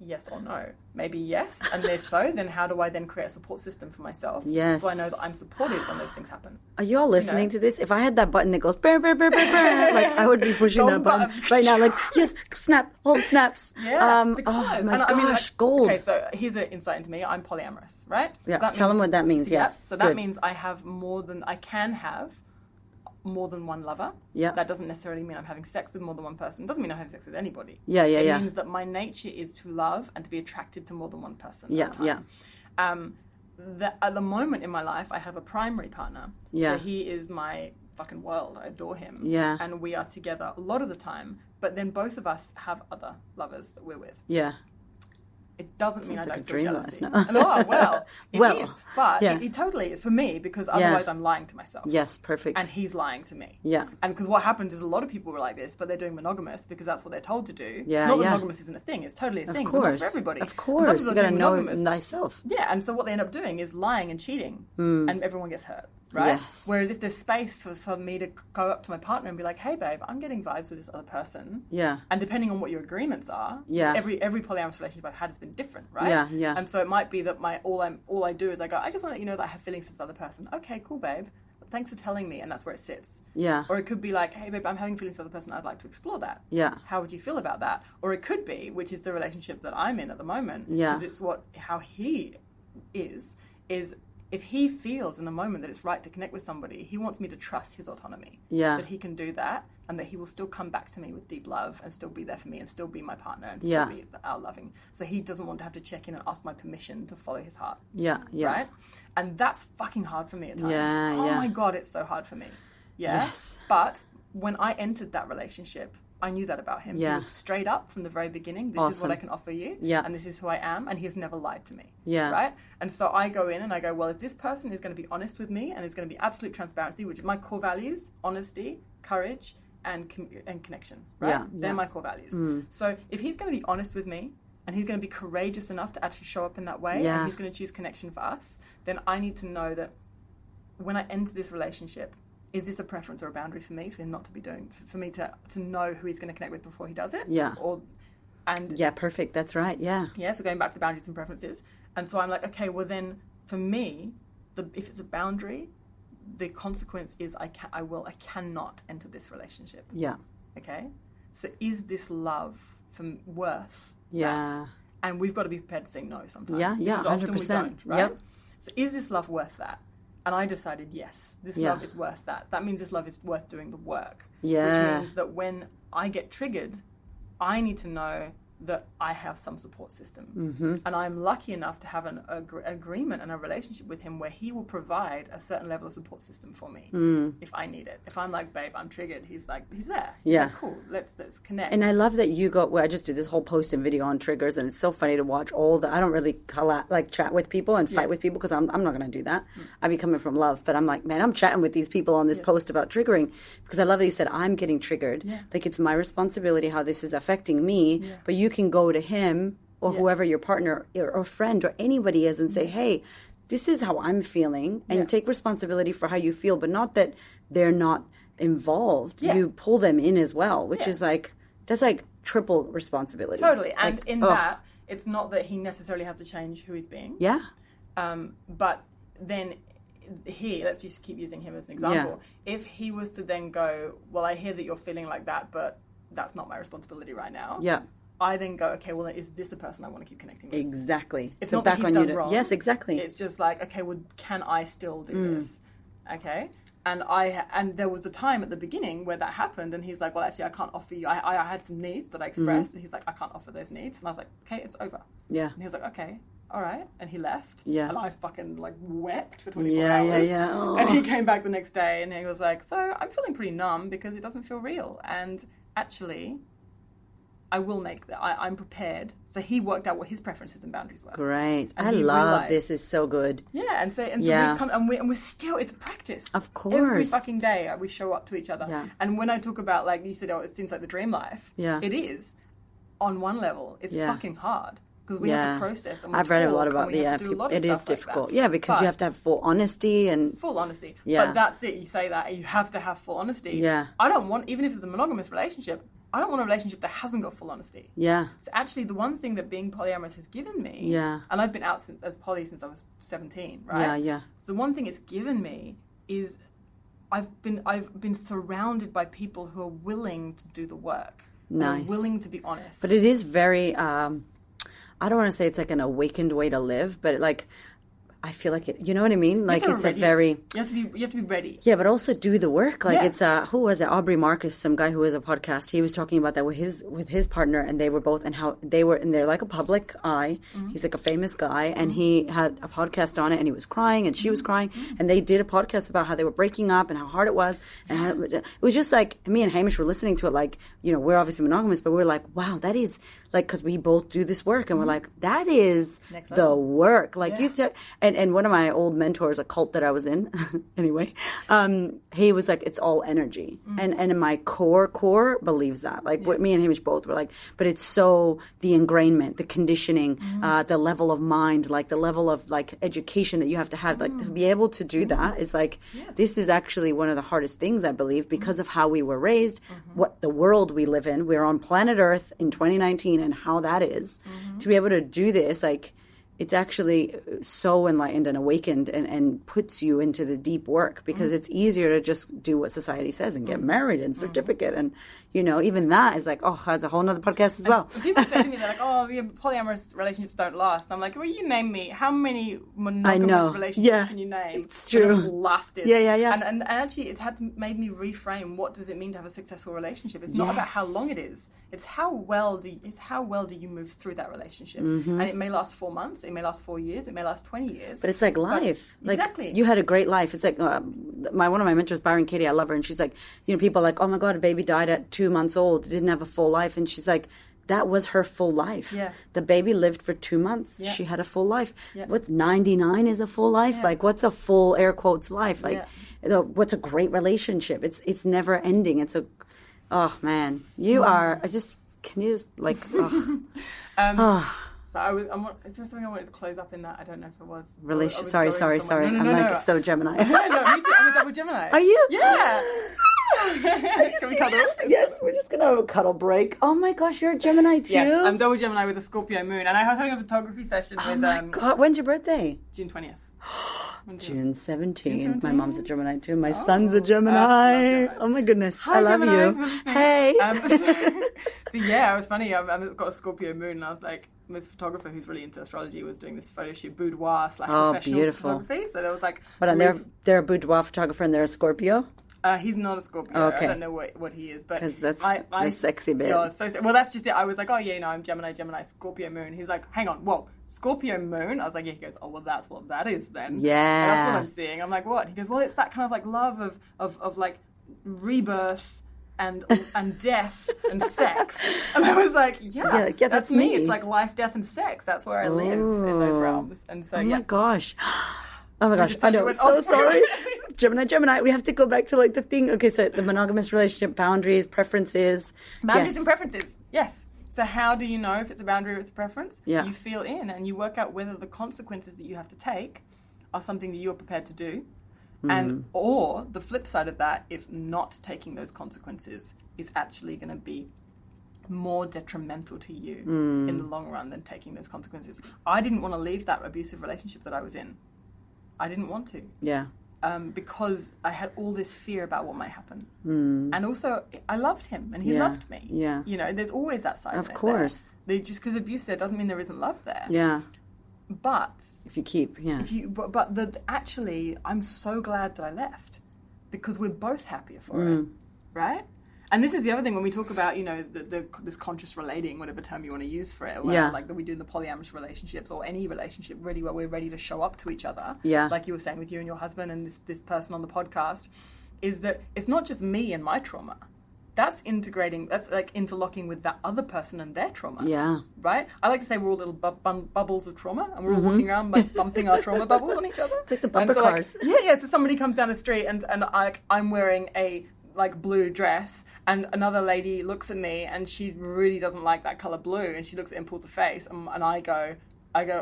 yes or no. Maybe yes, and if so, then how do I then create a support system for myself? Yes. So I know that I'm supported when those things happen. Are you all listening to this? If I had that button that goes brr, brr, brr, brr, brr, like I would be pushing that button right now. Like, yes, snap, all the snaps. Yeah, Oh because, my and gosh, I mean, like, gold. Okay, so here's an insight into me. I'm polyamorous, right? Yeah, So tell them what that means. so yeah, Yes. so that Good. means I can have more than one lover. Yeah. That doesn't necessarily mean I'm having sex with more than one person. It doesn't mean I'm having sex with anybody. Yeah, yeah, it yeah. means that my nature is to love and to be attracted to more than one person Yeah, at a time. At the moment in my life, I have a primary partner. Yeah. So he is my fucking world. I adore him. Yeah. And we are together a lot of the time. But then both of us have other lovers that we're with. Yeah. It doesn't mean I like don't a feel dream jealousy. life, Oh, well, it Well, is. But yeah. it totally is for me because otherwise I'm lying to myself. Yes, perfect. And he's lying to me. Yeah. And because what happens is a lot of people are like this, but they're doing monogamous because that's what they're told to do. Yeah, Not that yeah. monogamous isn't a thing. It's totally a thing. Of But not course. for everybody. Of And some course. people You are got to doing know monogamous. thyself. Yeah, and so what they end up doing is lying and cheating, and everyone gets hurt, right? Yes. Whereas if there's space for me to go up to my partner and be like, hey, babe, I'm getting vibes with this other person. Yeah. And depending on what your agreements are, Yeah. every polyamorous relationship I've had has been different, right? Yeah, yeah. And so it might be that all I do is I go, I just want to let you know that I have feelings for this other person. Okay, cool, babe. Thanks for telling me, and that's where it sits. Yeah. Or it could be like, hey, babe, I'm having feelings for the other person. I'd like to explore that. Yeah. How would you feel about that? Or it could be, which is the relationship that I'm in at the moment, Yeah. because it's how he is if he feels in the moment that it's right to connect with somebody, he wants me to trust his autonomy. Yeah. That he can do that, and that he will still come back to me with deep love and still be there for me and still be my partner and still Yeah. be our loving. So he doesn't want to have to check in and ask my permission to follow his heart. Yeah. Yeah. Right? And that's fucking hard for me at times. Yeah, Oh yeah. my God, it's so hard for me. Yeah. Yes. But when I entered that relationship, I knew that about him. Yeah. He was straight up from the very beginning. This is Awesome. what I can offer you. Yeah. And this is who I am. And he has never lied to me. Yeah. Right? And so I go in and I go, well, if this person is going to be honest with me and is going to be absolute transparency, which is my core values, honesty, courage, and connection, right? Yeah, They're yeah. my core values. So if he's going to be honest with me and he's going to be courageous enough to actually show up in that way, Yeah. and he's going to choose connection for us, then I need to know that when I enter this relationship, is this a preference or a boundary for me, for him not to be doing, for me to know who he's going to connect with before he does it? Yeah. Yeah, Perfect. That's right. Yeah. so going back to boundaries and preferences. And so I'm like, okay, well then, for me, if it's a boundary, the consequence is I cannot enter this relationship. Yeah. Okay? So is this love worth Yeah. that? And we've got to be prepared to say no sometimes. Yeah, yeah, Because often we 100%. don't, right? Yep. So is this love worth that? And I decided, yes, this Yeah. love is worth that. That means this love is worth doing the work. Yeah. Which means that when I get triggered, I need to know that I have some support system. Mm-hmm. And I'm lucky enough to have an agreement and a relationship with him where he will provide a certain level of support system for me if I need it. If I'm like, babe, I'm triggered, he's there. He's Yeah. like, cool, let's connect. And I love that you I just did this whole post and video on triggers, and it's so funny to watch I don't really chat with people and fight with people because I'm not going to do that. I be coming from love, but I'm like, man, I'm chatting with these people on this post about triggering because I love that you said, I'm getting triggered. Yeah. Like it's my responsibility how this is affecting me, but you can go to him or whoever your partner or friend or anybody is and say, hey, this is how I'm feeling, and take responsibility for how you feel, but not that they're not involved. Yeah. You pull them in as well, which is like, that's like triple responsibility. Totally. And Like, in that, it's not that he necessarily has to change who he's being. Yeah. But then let's just keep using him as an example. If he was to then go, well, I hear that you're feeling like that, but that's not my responsibility right now. Yeah. I then go, okay, well, is this the person I want to keep connecting with? Exactly. It's so not back that he's on done you. wrong. Yes, exactly. It's just like, okay, well, can I still do this? Okay. And there was a time at the beginning where that happened, and he's like, well, actually, I can't offer you. I had some needs that I expressed, and he's like, I can't offer those needs. And I was like, okay, it's over. Yeah. And he was like, okay, all right. And he left. Yeah. And I fucking like wept for 24 Yeah, hours. yeah. Oh. And he came back the next day, and he was like, so I'm feeling pretty numb because it doesn't feel real. And actually, I will make that. I'm prepared. So he worked out what his preferences and boundaries were. Great. And I he love realized- this. Is so good. Yeah, and so Yeah. we've come, and we're still, it's a practice. Of course. Every fucking day we show up to each other. Yeah. And when I talk about, like you said, it seems like the dream life. Yeah. It is. On one level, it's Yeah. fucking hard. Because we have to process and we I've read a lot talk, about and we have to do a lot of it stuff is like difficult. that. Yeah, because But- you have to have full honesty and full honesty. Yeah. But that's it. You say that. You have to have full honesty. Yeah. I don't want, even if it's a monogamous relationship, I don't want a relationship that hasn't got full honesty. yeah. So actually, the one thing that being polyamorous has given me, Yeah. and I've been out as poly since I was 17, right? Yeah, yeah. So the one thing it's given me is I've been surrounded by people who are willing to do the work. who are Nice. willing to be honest. But it is very, I don't want to say it's like an awakened way to live, but I feel like it, you know what I mean? Like You have it's to a be very, ready. You have to be ready. yeah, but also do the work. Like Yeah. it's who was it? Aubrey Marcus, some guy who has a podcast. He was talking about that with his partner, and they were both, and how they were, and they're like a public eye. Mm-hmm. He's like a famous guy, and he had a podcast on it, and he was crying, and she was crying, and they did a podcast about how they were breaking up and how hard it was, and how, it was just like me and Hamish were listening to it, like, you know, we're obviously monogamous, but we're like, wow, that is like, because we both do this work, and we're like, that is Next the level. work. Like Yeah. and one of my old mentors, a cult that I was in, anyway, he was like, it's all energy, and in my core believes that. Like what me and Hamish both were like, but it's so the ingrainment, the conditioning, the level of mind, like the level of like education that you have to have, like to be able to do that is like, this is actually one of the hardest things, I believe, because of how we were raised, what the world we live in. We're on planet Earth in 2019, and how that is to be able to do this, like. It's actually so enlightened and awakened and puts you into the deep work, because it's easier to just do what society says and get married and certificate. And, you know, even that is like, oh, that's a whole nother podcast as well. People say to me, they're like, oh, yeah, polyamorous relationships don't last. I'm like, well, you name me. How many monogamous relationships can you name? It's true. That have lasted? Yeah. And actually, made me reframe, what does it mean to have a successful relationship? It's not about how long it is. It's how well do you move through that relationship. And it may last 4 months. It may last 4 years. It may last 20 years. But it's like life. Like, exactly. You had a great life. It's like one of my mentors, Byron Katie, I love her. And she's like, you know, people are like, oh my God, a baby died at 2 months old, didn't have a full life. And she's like, that was her full life. Yeah. The baby lived for 2 months. Yeah. She had a full life. Yeah. What's 99 is a full life? Yeah. Like, what's a full air quotes life? Like, what's a great relationship? It's never ending. It's oh man, you are, can you just like, oh. So is there something I wanted to close up in that? I don't know if it was. Relation. I Sorry. was going somewhere. I'm like so Gemini. No, me too. I'm a double Gemini. Are you? Yeah. Can we cuddle? Yes, we're just gonna have a cuddle break. Oh my gosh, you're a Gemini too. Yes, I'm double Gemini with a Scorpio moon, and I was having a photography session Oh with my God, when's your birthday? June 20th. June 17th. June My 17th? mom's a Gemini too. My son's a love Gemini. Geminis. Oh my goodness, Hi, I love Geminis, you. we're listening. Hey. So yeah, it was funny. I've got a Scorpio moon, and I was like, this photographer who's really into astrology was doing this photo shoot, boudoir / professional beautiful. photography. So there was like, But they're a boudoir photographer and they're a Scorpio. he's not a Scorpio. Okay. I don't know what he is, but Because that's the sexy bit. Yeah, well, that's just it. I was like, oh yeah, no, I'm Gemini, Scorpio moon. He's like, hang on, whoa, Scorpio moon? I was like, yeah. He goes, oh well, that's what that is then. Yeah. And that's what I'm seeing. I'm like, what? He goes, well, it's that kind of like love of like rebirth and death and sex. And I was like, yeah, that's me. It's like life, death, and sex. That's where I live in those realms. And so Oh yeah. my gosh. Oh my gosh, just I said you know. went So off. sorry. Gemini. We have to go back to like the thing. Okay, so the monogamous relationship, boundaries, preferences. Boundaries Yes. and preferences, yes. So how do you know if it's a boundary or it's a preference? Yeah. You feel in and you work out whether the consequences that you have to take are something that you're prepared to do. And or the flip side of that, if not taking those consequences is actually going to be more detrimental to you in the long run than taking those consequences. I didn't want to leave that abusive relationship that I was in. I didn't want to. Yeah. Because I had all this fear about what might happen. And also, I loved him and he Yeah. loved me. Yeah. You know, there's always that side of it. Of course. There. Just because abuse there doesn't mean there isn't love there. Yeah. But If you keep, yeah. actually, I'm so glad that I left because we're both happier for it, right? And this is the other thing when we talk about, you know, this conscious relating, whatever term you want to use for it, Yeah. like that we do in the polyamorous relationships or any relationship, really, where we're ready to show up to each other, Yeah. like you were saying with you and your husband and this person on the podcast, is that it's not just me and my trauma. that's integrating, that's like interlocking with that other person and their trauma. Yeah. Right? I like to say we're all little bubbles of trauma, and we're all walking around like bumping our trauma bubbles on each other. It's like the bumper so, cars. So somebody comes down the street and I'm wearing a like blue dress, and another lady looks at me and she really doesn't like that color blue, and she looks at it and pulls a face, and I go,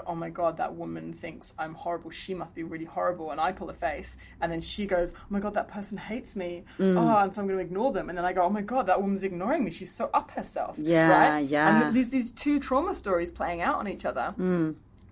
oh my God, that woman thinks I'm horrible. She must be really horrible. And I pull a face, and then she goes, oh my God, that person hates me. Oh, and so I'm going to ignore them. And then I go, oh my God, that woman's ignoring me. She's so up herself. Yeah, right? yeah. And there's these two trauma stories playing out on each other,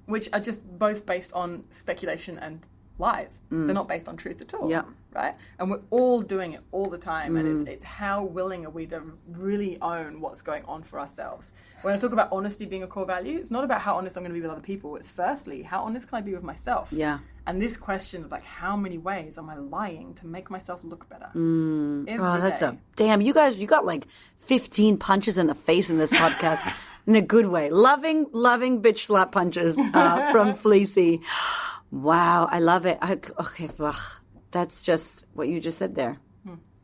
which are just both based on speculation and lies. They're not based on truth at all. Yeah. Right? And we're all doing it all the time. And it's how willing are we to really own what's going on for ourselves. When I talk about honesty being a core value, it's not about how honest I'm going to be with other people. It's firstly, how honest can I be with myself? Yeah. And this question of like, how many ways am I lying to make myself look better? That's a damn. You guys, you got like 15 punches in the face in this podcast in a good way. Loving bitch slap punches from Fleassy. Wow, I love it. That's just what you just said there.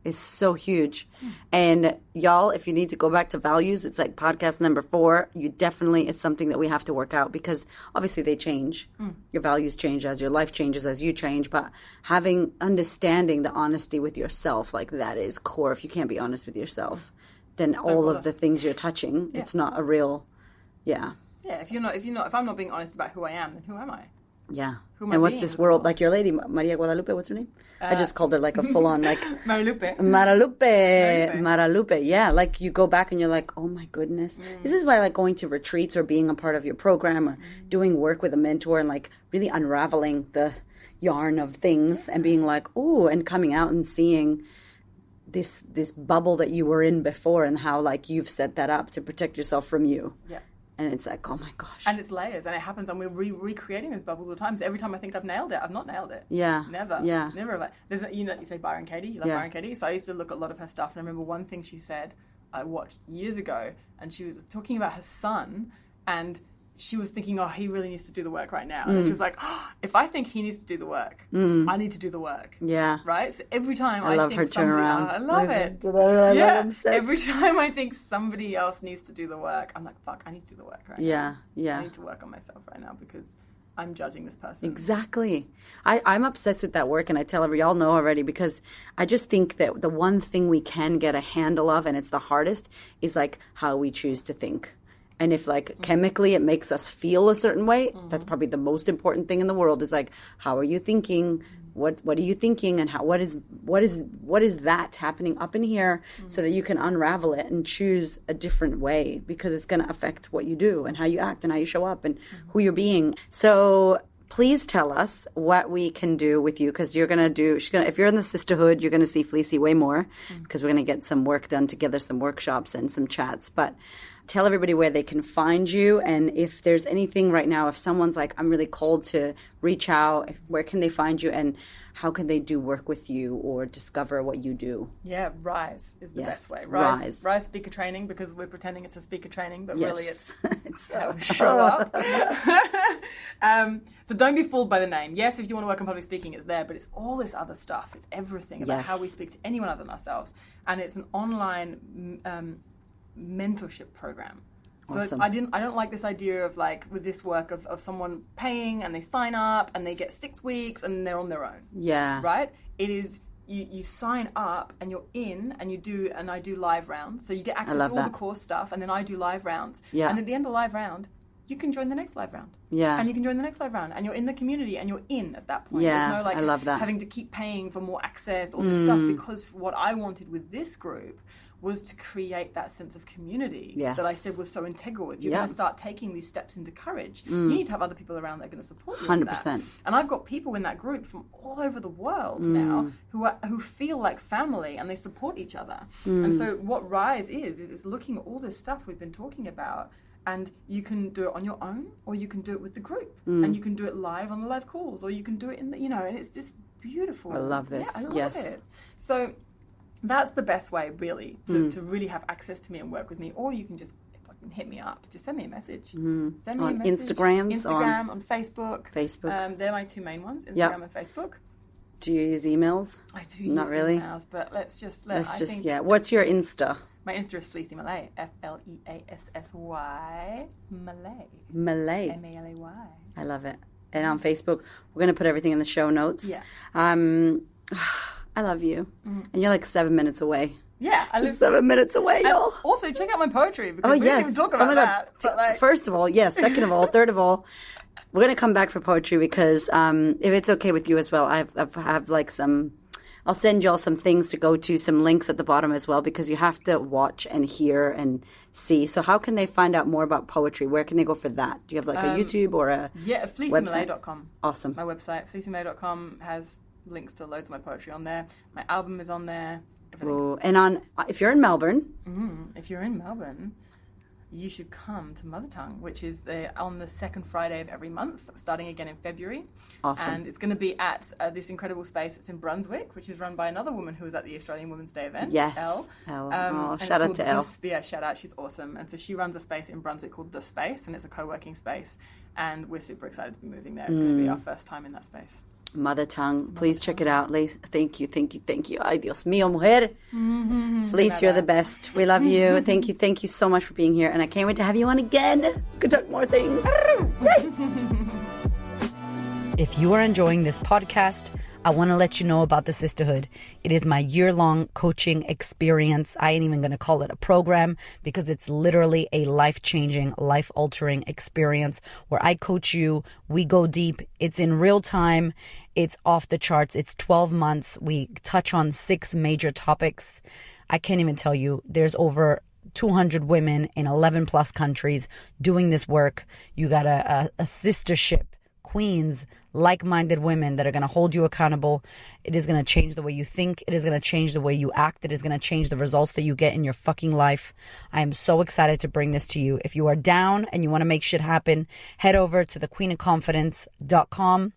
Is so huge. And y'all, if you need to go back to values, it's like podcast number 4. It's something that we have to work out, because obviously they change. Your values change as your life changes, as you change. But understanding the honesty with yourself, like that is core. If you can't be honest with yourself, then all of the things you're touching, it's not a real, Yeah, if I'm not being honest about who I am, then who am I? Yeah. And what's this world? Like your lady, Maria Guadalupe, what's her name? I just called her like a full-on like... Maralupe. Yeah, like you go back and you're like, oh my goodness. This is why like going to retreats or being a part of your program or doing work with a mentor and like really unraveling the yarn of things and being like, ooh, and coming out and seeing this bubble that you were in before and how like you've set that up to protect yourself from you. Yeah. And it's like, oh my gosh. And it's layers, and it happens, and we're recreating those bubbles all the time. So every time I think I've nailed it, I've not nailed it. Yeah. Never. Yeah. Never have I. You say Byron Katie, you love Byron Katie. So I used to look at a lot of her stuff, and I remember one thing she said I watched years ago, and she was talking about her son, and she was thinking, oh, he really needs to do the work right now. And she was like, oh, if I think he needs to do the work, I need to do the work. Yeah. Right? So every time I love think her turnaround. I love it. Every time I think somebody else needs to do the work, I'm like, fuck, I need to do the work right now. Yeah. I need to work on myself right now because I'm judging this person. Exactly. I'm obsessed with that work, and I tell y'all know already, because I just think that the one thing we can get a handle of, and it's the hardest, is like how we choose to think. And if like chemically it makes us feel a certain way, that's probably the most important thing in the world, is like, how are you thinking? What are you thinking? And what is that happening up in here, so that you can unravel it and choose a different way, because it's going to affect what you do and how you act and how you show up and who you're being. So please tell us what we can do with you, because if you're in the sisterhood, you're going to see Fleassy way more, because we're going to get some work done together, some workshops and some chats. But tell everybody where they can find you, and if there's anything right now, if someone's like, I'm really called to reach out, where can they find you, and how can they do work with you or discover what you do? Yeah, Rise is the best way. Rise speaker training, because we're pretending it's a speaker training, but really it's how we show up. So don't be fooled by the name. Yes, if you want to work on public speaking, it's there, but it's all this other stuff. It's everything about how we speak to anyone other than ourselves. And it's an online mentorship program. Awesome. So I don't like this idea of like with this work of someone paying and they sign up and they get 6 weeks and they're on their own. Yeah. Right? It is you sign up and you're in and I do live rounds. So you get access to all the core stuff, and then I do live rounds. Yeah. And at the end of the live round, you can join the next live round. Yeah. And you can join the next live round, and you're in the community and you're in at that point. Yeah. There's no like I love that. having to keep paying for more access, all this stuff, because what I wanted with this group was to create that sense of community that I said was so integral. If you're going to start taking these steps into courage, you need to have other people around that are going to support you 100%. With that. And I've got people in that group from all over the world now who feel like family, and they support each other. And so what Rise is looking at all this stuff we've been talking about, and you can do it on your own, or you can do it with the group, and you can do it live on the live calls, or you can do it in the, and it's just beautiful. I love this. Yeah, I love it. So that's the best way, really, to really have access to me and work with me. Or you can just hit me up. Just send me a message. Send me on a message. Instagram, on Facebook. Facebook. They're my two main ones, Instagram and Facebook. Do you use emails? I do Not use really. emails, but let's just What's your Insta? My Insta is Fleassy Malay. Fleassy Malay. Malay. Malay. I love it. And on Facebook, we're going to put everything in the show notes. Yeah. I love you. And you're like 7 minutes away. Yeah, I live 7 minutes away, y'all. Also, check out my poetry because we didn't even talk about that. But like... First of all, yes. Second of all, third of all, we're going to come back for poetry because if it's okay with you as well, I have like some... I'll send y'all some things to go to, some links at the bottom as well, because you have to watch and hear and see. So how can they find out more about poetry? Where can they go for that? Do you have like a YouTube or a FleassyMalay.com. Awesome. My website, FleassyMalay.com, has links to loads of my poetry on there. My album is on there. Ooh. And if you're in Melbourne... If you're in Melbourne... you should come to Mother Tongue, which is on the second Friday of every month, starting again in February. Awesome. And it's going to be at this incredible space. It's in Brunswick, which is run by another woman who was at the Australian Women's Day event. Yes. Elle. Shout out to Elle. Shout out. She's awesome. And so she runs a space in Brunswick called The Space, and it's a co-working space. And we're super excited to be moving there. It's going to be our first time in that space. Mother Tongue. Please check it out. Thank you. Ay, Dios mío, mujer. Fleece, you're the best. We love you. Thank you so much for being here. And I can't wait to have you on again. We could talk more things. If you are enjoying this podcast, I want to let you know about the Sisterhood. It is my year-long coaching experience. I ain't even going to call it a program because it's literally a life-changing, life-altering experience where I coach you. We go deep. It's in real time. It's off the charts. It's 12 months. We touch on 6 major topics. I can't even tell you. There's over 200 women in 11 plus countries doing this work. You got a sistership, queens, like-minded women that are going to hold you accountable. It is going to change the way you think. It is going to change the way you act. It is going to change the results that you get in your fucking life. I am so excited to bring this to you. If you are down and you want to make shit happen, head over to thequeenofconfidence.com.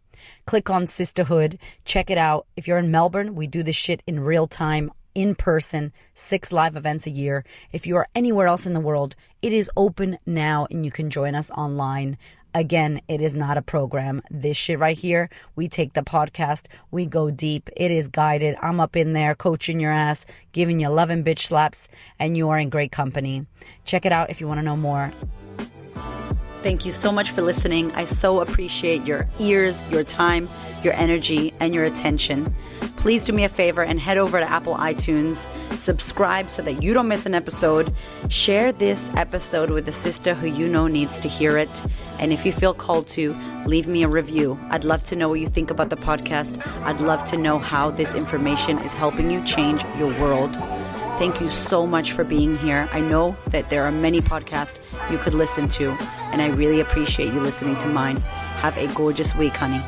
Click on Sisterhood. Check it out. If you're in Melbourne, we do this shit in real time, in person, 6 live events a year. If you are anywhere else in the world, it is open now and you can join us online. Again, it is not a program. This shit right here, we take the podcast, we go deep. It is guided. I'm up in there coaching your ass, giving you 11 bitch slaps, and you are in great company. Check it out if you want to know more. Thank you so much for listening. I so appreciate your ears, your time, your energy, and your attention. Please do me a favor and head over to Apple iTunes, subscribe so that you don't miss an episode, share this episode with a sister who you know needs to hear it, and if you feel called to, leave me a review. I'd love to know what you think about the podcast. I'd love to know how this information is helping you change your world. Thank you so much for being here. I know that there are many podcasts you could listen to, and I really appreciate you listening to mine. Have a gorgeous week, honey.